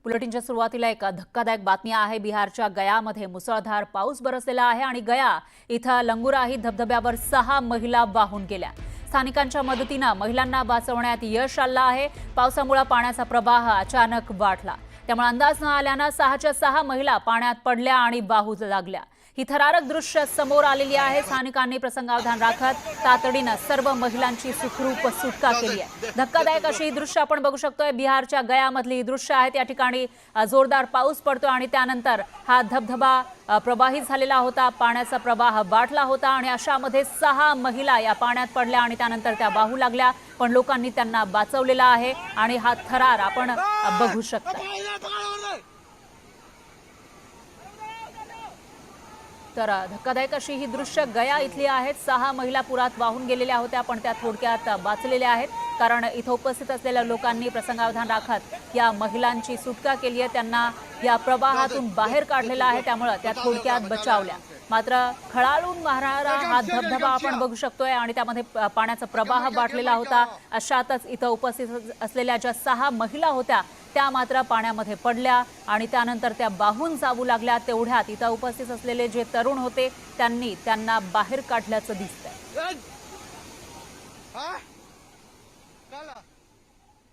बुलेटिनच्या सुरुवातीला एक धक्कादायक बातमी आहे। बिहारच्या गयामध्ये मुसळधार पाऊस बरसलेला आहे आणि गया इथं लंगुराही धबधब्यावर 6 महिला वाहून गेल्या। स्थानिकांच्या मदतीने महिलांना वाचवण्यात यश आलं आहे। पावसामुळे पाण्याचा प्रवाह अचानक वाढला, त्यामुळे अंदाज न आल्याने 6च्या 6 महिला पाण्यात पडल्या आणि वाहू लागल्या। ही थरारक दृश्य समोर आलेली आहे। स्थानिकांनी प्रसंगावधान राखत तातडीने सर्व महिलांची सुखरूप सुटका केली आहे। धक्कादायक अशी दृश्य आपण बघू शकतोय। बिहारच्या गयामधली दृश्य आहेत। या ठिकाणी जोरदार पाऊस पडतो आणि त्यानंतर हा धबधबा प्रवाहित झालेला होता, पाण्याचा प्रवाह वाढला होता आणि अशामध्ये 6 महिला या पाण्यात पडल्या आणि त्यानंतर त्या वाहू लागल्या, पण लोकांनी त्यांना वाचवलेला आहे आणि हा थरार आपण बघू शकता। तर धक्कादायक अशी ही दृश्य गया इथली आहेत। 6 महिला पुरात वाहून गेलेल्या होत्या, पण त्या थोडक्यात वाचलेल्या आहेत, कारण इथं उपस्थित असलेल्या लोकांनी प्रसंगावधान राखत या महिलांची सुटका केली आहे। त्यांना या प्रवाहातून बाहेर काढलेला आहे, त्यामुळे त्या थोडक्यात बचावल्या। मात्र खळाळून वाहणारा हा धबधबा आपण बघू शकतोय आणि त्यामध्ये पाण्याचा प्रवाह वाढलेला होता। अशातच इथं उपस्थित असलेल्या ज्या 6 महिला होत्या त्या मात्र पाण्यामध्ये पडल्या आणि त्यानंतर त्या वाहून जाऊ लागल्या। तेवढ्यात इथं उपस्थित असलेले जे तरुण होते त्यांनी त्यांना बाहेर काढल्याचं दिसतंय।